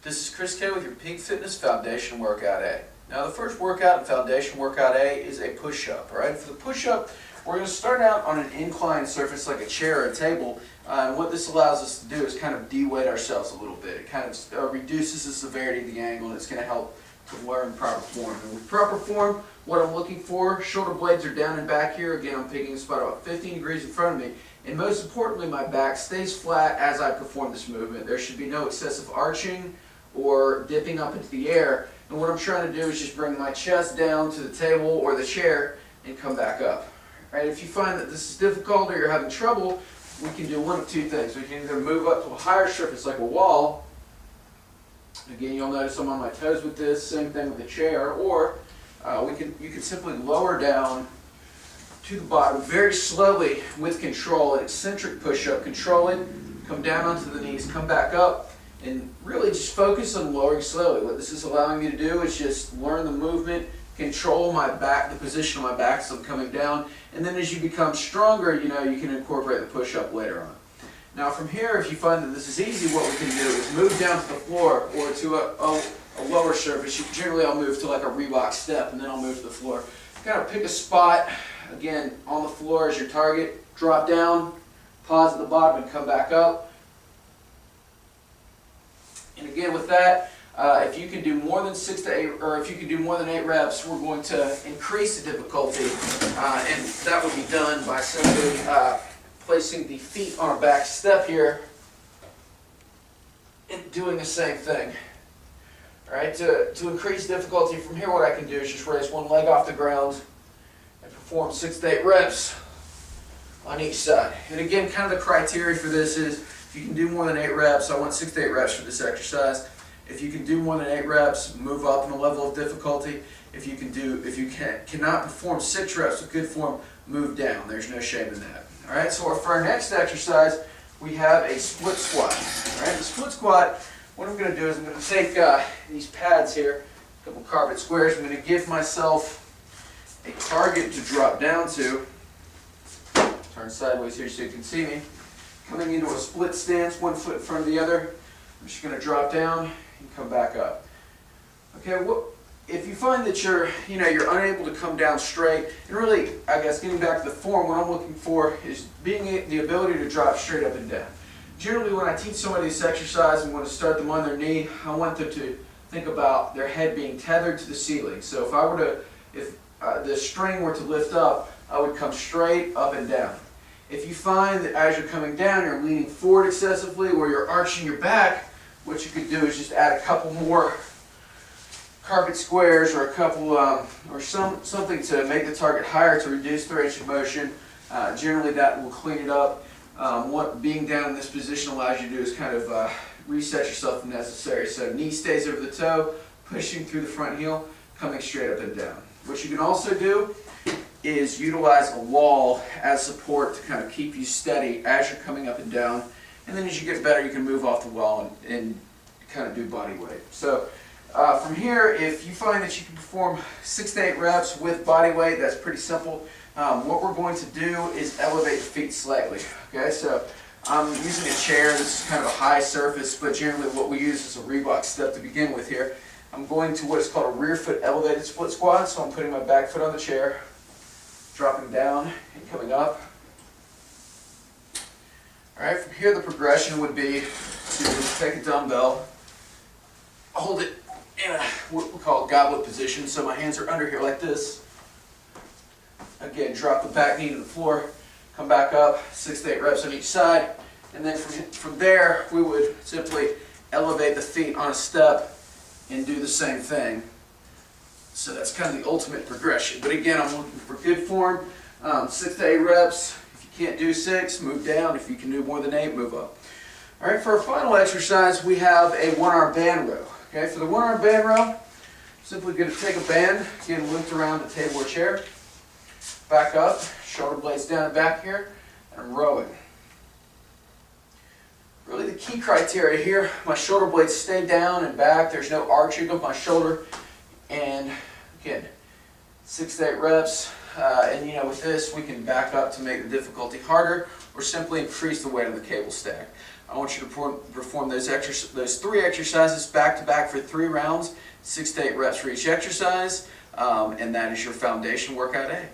This is Chris K with your Peak Fitness Foundation Workout A. Now the first workout in Foundation Workout A is a push-up. Alright, for the push-up, we're going to start out on an inclined surface like a chair or a table. And what this allows us to do is kind of de-weight ourselves a little bit. It kind of reduces the severity of the angle, and it's going to help to learn proper form. And with proper form, what I'm looking for, shoulder blades are down and back here. Again, I'm picking a spot about 15 degrees in front of me. And most importantly, my back stays flat as I perform this movement. There should be no excessive arching or dipping up into the air. And what I'm trying to do is just bring my chest down to the table or the chair and come back up. Right? If you find that this is difficult or you're having trouble, we can do one of two things. We can either move up to a higher surface like a wall. Again, you'll notice I'm on my toes with this. Same thing with the chair. Or you can simply lower down to the bottom very slowly with control, an eccentric push-up. Control it, come down onto the knees, come back up, and really just focus on lowering slowly. What this is allowing me to do is just learn the movement, control my back, the position of my back as I'm coming down, and then as you become stronger, you can incorporate the push-up later on. Now from here, if you find that this is easy, what we can do is move down to the floor or to a lower surface. Generally I'll move to like a Reebok step, and then I'll move to the floor. Kind of pick a spot, again, on the floor as your target. Drop down, pause at the bottom, and come back up. And again, with that, if you can do more than 6 to 8, or if you can do more than 8 reps, we're going to increase the difficulty, and that would be done by simply placing the feet on a back step here and doing the same thing. All right, to increase difficulty from here, what I can do is just raise one leg off the ground and perform 6 to 8 reps on each side. And again, kind of the criteria for this is if you can do more than 8 reps, I want 6 to 8 reps for this exercise. If you can do more than 8 reps, move up in the level of difficulty. If you cannot perform 6 reps with good form, move down. There's no shame in that. All right, so for our next exercise, we have a split squat. All right, the split squat, what I'm going to do is I'm going to take these pads here, a couple carbon squares. I'm going to give myself a target to drop down to. Turn sideways here so you can see me. Coming into a split stance, one foot in front of the other. I'm just going to drop down and come back up. Okay, if you find that you're unable to come down straight, and really, I guess getting back to the form, what I'm looking for is the ability to drop straight up and down. Generally, when I teach somebody this exercise and want to start them on their knee, I want them to think about their head being tethered to the ceiling. So if the string were to lift up, I would come straight up and down. If you find that as you're coming down, you're leaning forward excessively or you're arching your back, what you could do is just add a couple more carpet squares or a couple something to make the target higher to reduce the range of motion. Generally that will clean it up. What being down in this position allows you to do is kind of reset yourself if necessary. So knee stays over the toe, pushing through the front heel, coming straight up and down. What you can also do is utilize a wall as support to kind of keep you steady as you're coming up and down. And then as you get better, you can move off the wall and kind of do body weight. So from here, if you find that you can perform 6 to 8 reps with body weight, that's pretty simple. What we're going to do is elevate the feet slightly. Okay, so I'm using a chair. This is kind of a high surface, but generally what we use is a Reebok step to begin with here. I'm going to what is called a rear foot elevated split squat, so I'm putting my back foot on the chair, dropping down and coming up. All right, from here the progression would be to take a dumbbell, hold it in what we call a goblet position, so my hands are under here like this. Again, drop the back knee to the floor, come back up, 6 to 8 reps on each side, and then from there we would simply elevate the feet on a step and do the same thing. So that's kind of the ultimate progression. But again, I'm looking for good form, 6 to 8 reps. If you can't do 6, move down. If you can do more than 8, move up. All right, for our final exercise, we have a 1-arm band row. Okay, for the 1-arm band row, simply going to take a band, again looped around the table or chair, back up, shoulder blades down and back here, and I'm rowing. Really the key criteria here, my shoulder blades stay down and back, there's no arching of my shoulder, and again, 6 to 8 reps, and with this we can back up to make the difficulty harder or simply increase the weight of the cable stack. I want you to perform those three exercises back to back for 3 rounds, 6 to 8 reps for each exercise, and that is your foundation workout A.